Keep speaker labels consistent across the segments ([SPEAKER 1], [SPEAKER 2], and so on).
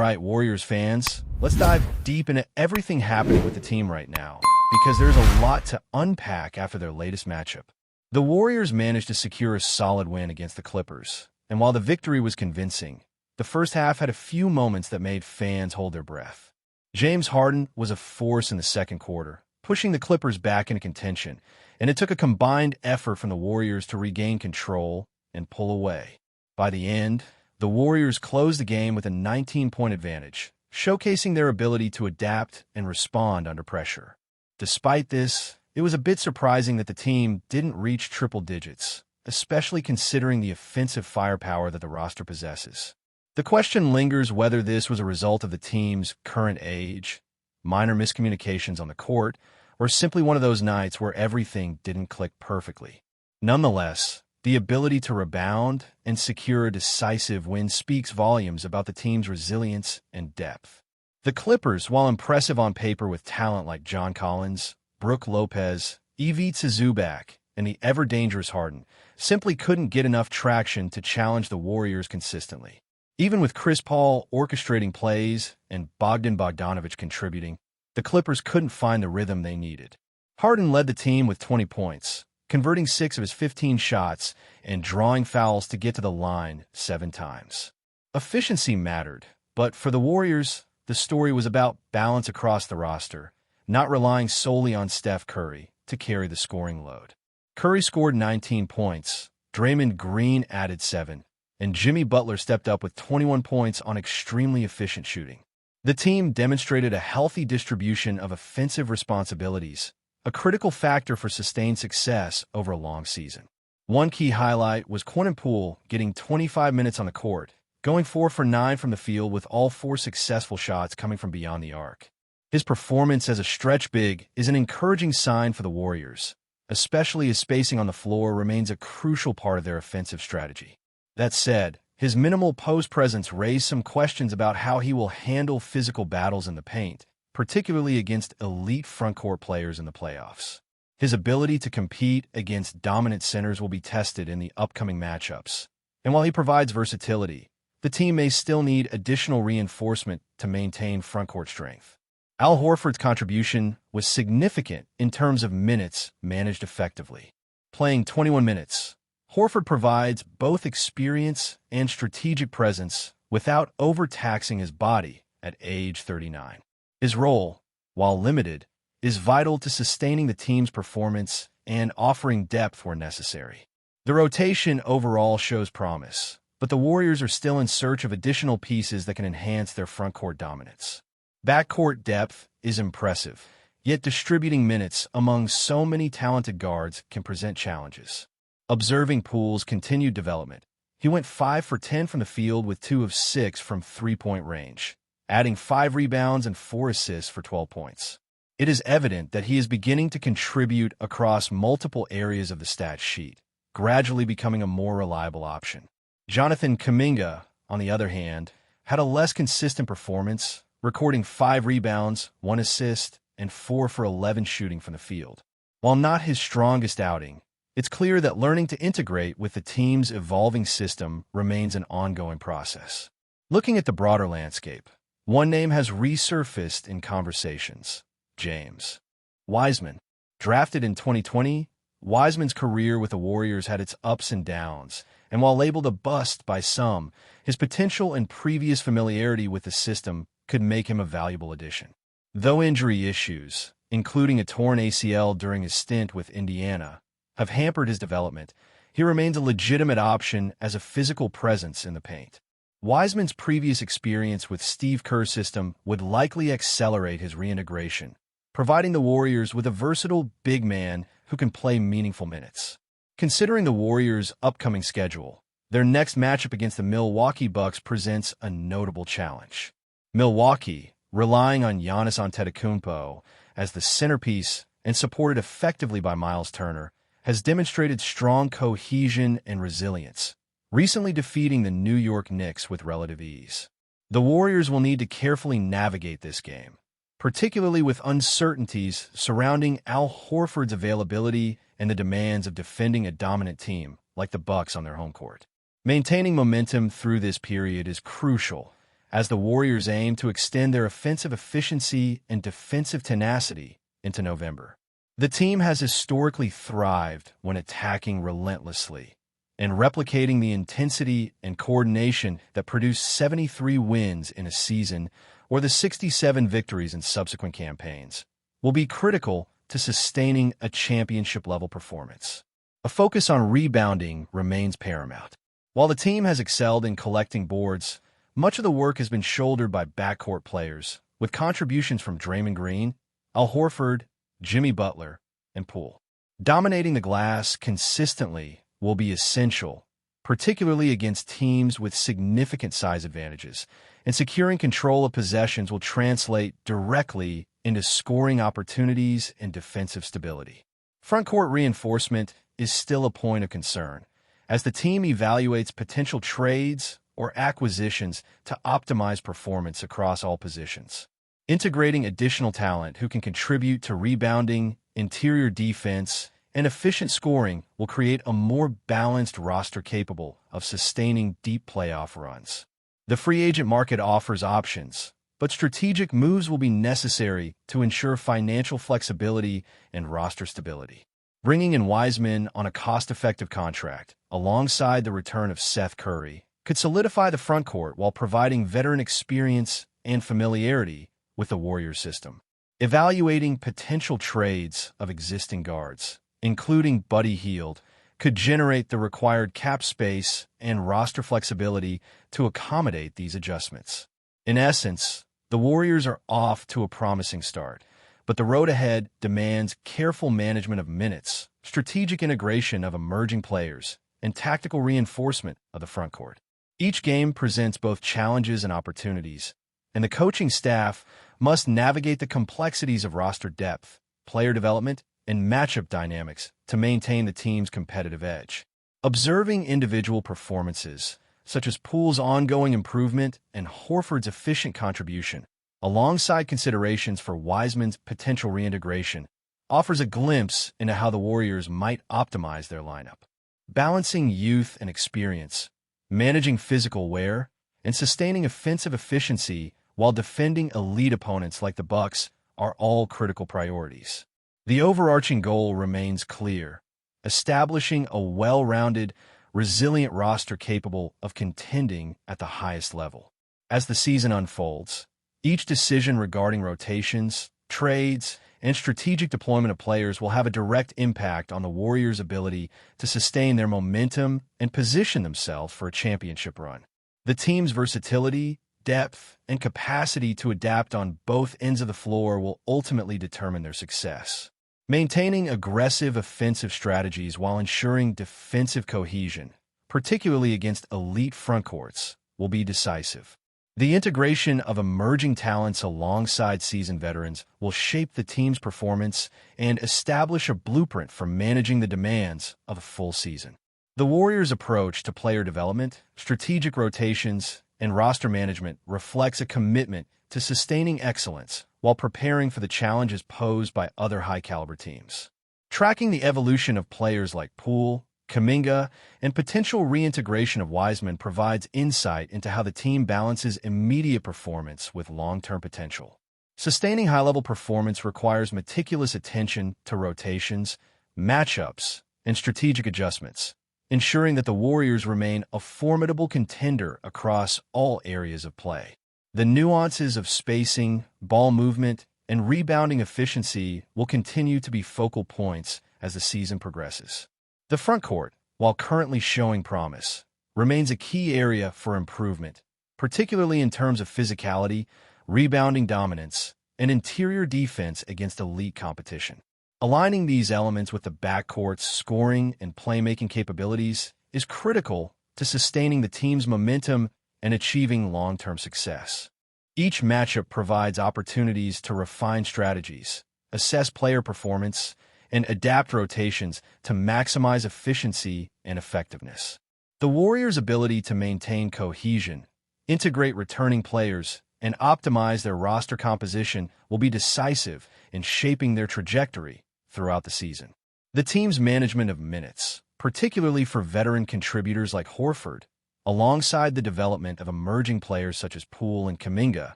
[SPEAKER 1] right, Warriors fans, let's dive deep into everything happening with the team right now, because there's a lot to unpack after their latest matchup. The Warriors managed to secure a solid win against the Clippers, and while the victory was convincing, the first half had a few moments that made fans hold their breath. James Harden was a force in the second quarter, pushing the Clippers back into contention, and it took a combined effort from the Warriors to regain control and pull away. By the end, the Warriors closed the game with a 19-point advantage, showcasing their ability to adapt and respond under pressure. Despite this, it was a bit surprising that the team didn't reach triple digits, especially considering the offensive firepower that the roster possesses. The question lingers whether this was a result of the team's current age, minor miscommunications on the court, or simply one of those nights where everything didn't click perfectly. Nonetheless, the ability to rebound and secure a decisive win speaks volumes about the team's resilience and depth. The Clippers, while impressive on paper with talent like John Collins, Brook Lopez, Ivica Zubac, and the ever-dangerous Harden, simply couldn't get enough traction to challenge the Warriors consistently. Even with Chris Paul orchestrating plays and Bogdan Bogdanović contributing, the Clippers couldn't find the rhythm they needed. Harden led the team with 20 points, converting 6 of his 15 shots and drawing fouls to get to the line 7 times. Efficiency mattered, but for the Warriors, the story was about balance across the roster, not relying solely on Steph Curry to carry the scoring load. Curry scored 19 points, Draymond Green added 7, and Jimmy Butler stepped up with 21 points on extremely efficient shooting. The team demonstrated a healthy distribution of offensive responsibilities, a critical factor for sustained success over a long season. One key highlight was Quentin Poole getting 25 minutes on the court, going 4 for 9 from the field with all 4 successful shots coming from beyond the arc. His performance as a stretch big is an encouraging sign for the Warriors, especially as spacing on the floor remains a crucial part of their offensive strategy. That said, his minimal post presence raised some questions about how he will handle physical battles in the paint, particularly against elite frontcourt players in the playoffs. His ability to compete against dominant centers will be tested in the upcoming matchups, and while he provides versatility, the team may still need additional reinforcement to maintain frontcourt strength. Al Horford's contribution was significant in terms of minutes managed effectively. Playing 21 minutes, Horford provides both experience and strategic presence without overtaxing his body at age 39. His role, while limited, is vital to sustaining the team's performance and offering depth where necessary. The rotation overall shows promise, but the Warriors are still in search of additional pieces that can enhance their frontcourt dominance. Backcourt depth is impressive, yet distributing minutes among so many talented guards can present challenges. Observing Poole's continued development, he went 5 for 10 from the field with 2 of 6 from three-point range, adding 5 rebounds and 4 assists for 12 points. It is evident that he is beginning to contribute across multiple areas of the stat sheet, gradually becoming a more reliable option. Jonathan Kuminga, on the other hand, had a less consistent performance, recording 5 rebounds, 1 assist, and 4 for 11 shooting from the field. While not his strongest outing, it's clear that learning to integrate with the team's evolving system remains an ongoing process. Looking at the broader landscape, one name has resurfaced in conversations: James Wiseman. Drafted in 2020, Wiseman's career with the Warriors had its ups and downs, and while labeled a bust by some, his potential and previous familiarity with the system could make him a valuable addition. Though injury issues, including a torn ACL during his stint with Indiana, have hampered his development, he remains a legitimate option as a physical presence in the paint. Wiseman's previous experience with Steve Kerr's system would likely accelerate his reintegration, providing the Warriors with a versatile big man who can play meaningful minutes. Considering the Warriors' upcoming schedule, their next matchup against the Milwaukee Bucks presents a notable challenge. Milwaukee, relying on Giannis Antetokounmpo as the centerpiece and supported effectively by Miles Turner, has demonstrated strong cohesion and resilience, recently defeating the New York Knicks with relative ease. The Warriors will need to carefully navigate this game, particularly with uncertainties surrounding Al Horford's availability and the demands of defending a dominant team like the Bucks on their home court. Maintaining momentum through this period is crucial, as the Warriors aim to extend their offensive efficiency and defensive tenacity into November. The team has historically thrived when attacking relentlessly and replicating the intensity and coordination that produced 73 wins in a season or the 67 victories in subsequent campaigns will be critical to sustaining a championship-level performance. A focus on rebounding remains paramount. While the team has excelled in collecting boards, much of the work has been shouldered by backcourt players, with contributions from Draymond Green, Al Horford, Jimmy Butler, and Poole. Dominating the glass consistently will be essential, particularly against teams with significant size advantages, and securing control of possessions will translate directly into scoring opportunities and defensive stability. Frontcourt reinforcement is still a point of concern, as the team evaluates potential trades or acquisitions to optimize performance across all positions. Integrating additional talent who can contribute to rebounding, interior defense, and efficient scoring will create a more balanced roster capable of sustaining deep playoff runs. The free agent market offers options, but strategic moves will be necessary to ensure financial flexibility and roster stability. Bringing in Wiseman on a cost-effective contract, alongside the return of Seth Curry, could solidify the frontcourt while providing veteran experience and familiarity with the Warriors system. Evaluating potential trades of existing guards, including Buddy Hield, could generate the required cap space and roster flexibility to accommodate these adjustments. In essence, the Warriors are off to a promising start, but the road ahead demands careful management of minutes, strategic integration of emerging players, and tactical reinforcement of the frontcourt. Each game presents both challenges and opportunities, and the coaching staff must navigate the complexities of roster depth, player development, and matchup dynamics to maintain the team's competitive edge. Observing individual performances, such as Poole's ongoing improvement and Horford's efficient contribution, alongside considerations for Wiseman's potential reintegration, offers a glimpse into how the Warriors might optimize their lineup. Balancing youth and experience, managing physical wear, and sustaining offensive efficiency while defending elite opponents like the Bucks are all critical priorities. The overarching goal remains clear: establishing a well-rounded, resilient roster capable of contending at the highest level. As the season unfolds, each decision regarding rotations, trades, and strategic deployment of players will have a direct impact on the Warriors' ability to sustain their momentum and position themselves for a championship run. The team's versatility, depth, and capacity to adapt on both ends of the floor will ultimately determine their success. Maintaining aggressive offensive strategies while ensuring defensive cohesion, particularly against elite frontcourts, will be decisive. The integration of emerging talents alongside seasoned veterans will shape the team's performance and establish a blueprint for managing the demands of a full season. The Warriors' approach to player development, strategic rotations, and roster management reflects a commitment to sustaining excellence while preparing for the challenges posed by other high-caliber teams. Tracking the evolution of players like Poole, Kuminga, and potential reintegration of Wiseman provides insight into how the team balances immediate performance with long-term potential. Sustaining high-level performance requires meticulous attention to rotations, matchups, and strategic adjustments, ensuring that the Warriors remain a formidable contender across all areas of play. The nuances of spacing, ball movement, and rebounding efficiency will continue to be focal points as the season progresses. The frontcourt, while currently showing promise, remains a key area for improvement, particularly in terms of physicality, rebounding dominance, and interior defense against elite competition. Aligning these elements with the backcourt's scoring and playmaking capabilities is critical to sustaining the team's momentum and achieving long-term success. Each matchup provides opportunities to refine strategies, assess player performance, and adapt rotations to maximize efficiency and effectiveness. The Warriors' ability to maintain cohesion, integrate returning players, and optimize their roster composition will be decisive in shaping their trajectory throughout the season. The team's management of minutes, particularly for veteran contributors like Horford, alongside the development of emerging players such as Poole and Kuminga,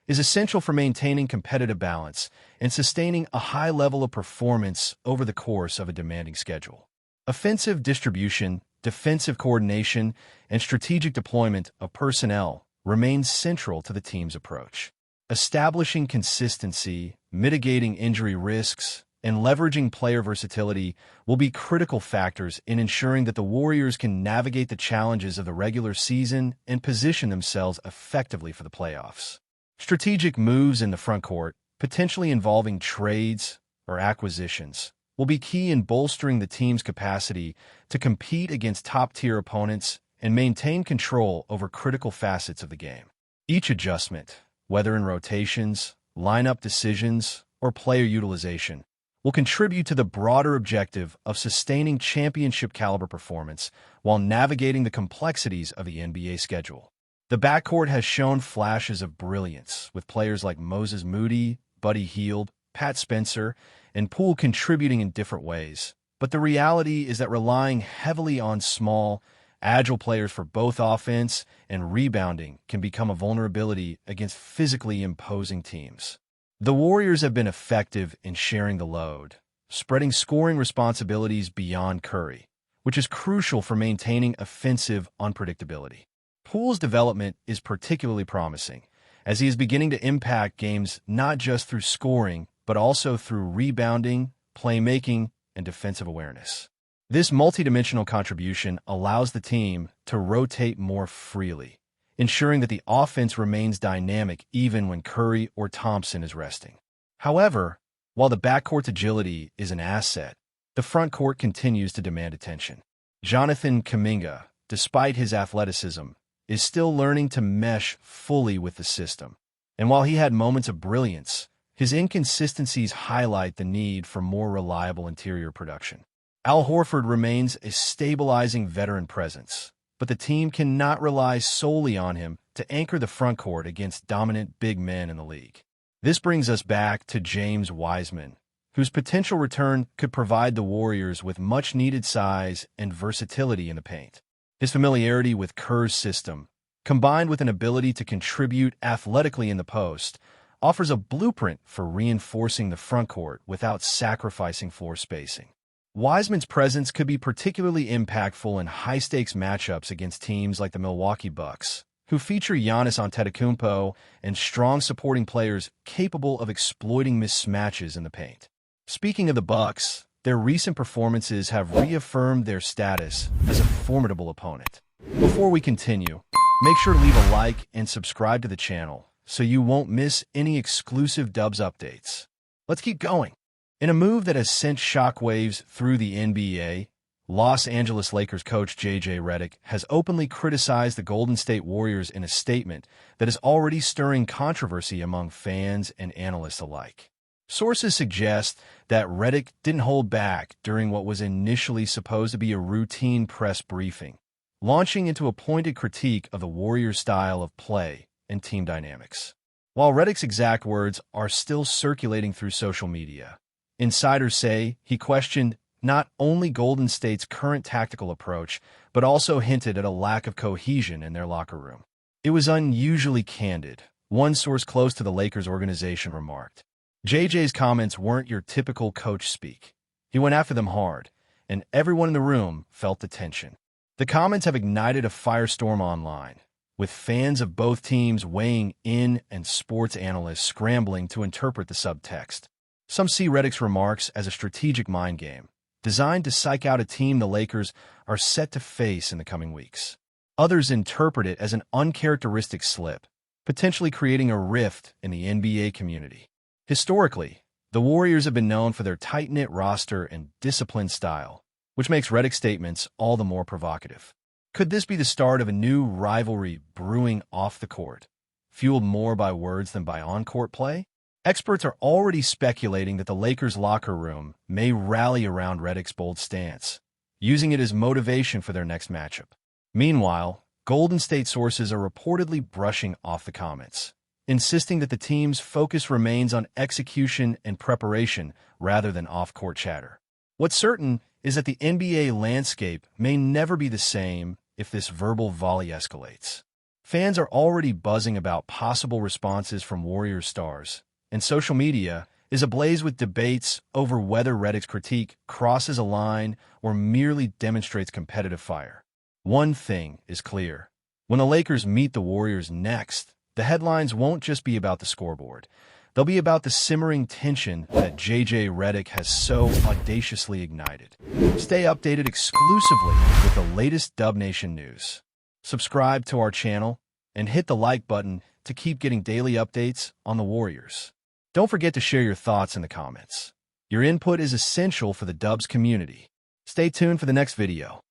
[SPEAKER 1] is essential for maintaining competitive balance and sustaining a high level of performance over the course of a demanding schedule. Offensive distribution, defensive coordination, and strategic deployment of personnel remains central to the team's approach. Establishing consistency, mitigating injury risks, and leveraging player versatility will be critical factors in ensuring that the Warriors can navigate the challenges of the regular season and position themselves effectively for the playoffs. Strategic moves in the front court, potentially involving trades or acquisitions, will be key in bolstering the team's capacity to compete against top-tier opponents and maintain control over critical facets of the game. Each adjustment, whether in rotations, lineup decisions, or player utilization, will contribute to the broader objective of sustaining championship-caliber performance while navigating the complexities of the NBA schedule. The backcourt has shown flashes of brilliance, with players like Moses Moody, Buddy Hield, Pat Spencer, and Poole contributing in different ways. But the reality is that relying heavily on small, agile players for both offense and rebounding can become a vulnerability against physically imposing teams. The Warriors have been effective in sharing the load, spreading scoring responsibilities beyond Curry, which is crucial for maintaining offensive unpredictability. Poole's development is particularly promising, as he is beginning to impact games not just through scoring, but also through rebounding, playmaking, and defensive awareness. This multidimensional contribution allows the team to rotate more freely, ensuring that the offense remains dynamic even when Curry or Thompson is resting. However, while the backcourt's agility is an asset, the front court continues to demand attention. Jonathan Kuminga, despite his athleticism, is still learning to mesh fully with the system. And while he had moments of brilliance, his inconsistencies highlight the need for more reliable interior production. Al Horford remains a stabilizing veteran presence, but the team cannot rely solely on him to anchor the front court against dominant big men in the league. This brings us back to James Wiseman, whose potential return could provide the Warriors with much-needed size and versatility in the paint. His familiarity with Kerr's system, combined with an ability to contribute athletically in the post, offers a blueprint for reinforcing the front court without sacrificing floor spacing. Wiseman's presence could be particularly impactful in high-stakes matchups against teams like the Milwaukee Bucks, who feature Giannis Antetokounmpo and strong supporting players capable of exploiting mismatches in the paint. Speaking of the Bucks, their recent performances have reaffirmed their status as a formidable opponent. Before we continue, make sure to leave a like and subscribe to the channel so you won't miss any exclusive Dubs updates. Let's keep going. In a move that has sent shockwaves through the NBA, Los Angeles Lakers coach J.J. Redick has openly criticized the Golden State Warriors in a statement that is already stirring controversy among fans and analysts alike. Sources suggest that Redick didn't hold back during what was initially supposed to be a routine press briefing, launching into a pointed critique of the Warriors' style of play and team dynamics. While Redick's exact words are still circulating through social media, insiders say he questioned not only Golden State's current tactical approach, but also hinted at a lack of cohesion in their locker room. It was unusually candid, one source close to the Lakers organization remarked. JJ's comments weren't your typical coach speak. He went after them hard, and everyone in the room felt the tension. The comments have ignited a firestorm online, with fans of both teams weighing in and sports analysts scrambling to interpret the subtext. Some see Redick's remarks as a strategic mind game, designed to psych out a team the Lakers are set to face in the coming weeks. Others interpret it as an uncharacteristic slip, potentially creating a rift in the NBA community. Historically, the Warriors have been known for their tight-knit roster and disciplined style, which makes Redick's statements all the more provocative. Could this be the start of a new rivalry brewing off the court, fueled more by words than by on-court play? Experts are already speculating that the Lakers' locker room may rally around Redick's bold stance, using it as motivation for their next matchup. Meanwhile, Golden State sources are reportedly brushing off the comments, insisting that the team's focus remains on execution and preparation rather than off-court chatter. What's certain is that the NBA landscape may never be the same if this verbal volley escalates. Fans are already buzzing about possible responses from Warriors stars, and social media is ablaze with debates over whether REDICK's critique crosses a line or merely demonstrates competitive fire. One thing is clear. When the Lakers meet the Warriors next, the headlines won't just be about the scoreboard. They'll be about the simmering tension that JJ Redick has so audaciously ignited. Stay updated exclusively with the latest Dub Nation news. Subscribe to our channel and hit the like button to keep getting daily updates on the Warriors. Don't forget to share your thoughts in the comments. Your input is essential for the Dubs community. Stay tuned for the next video.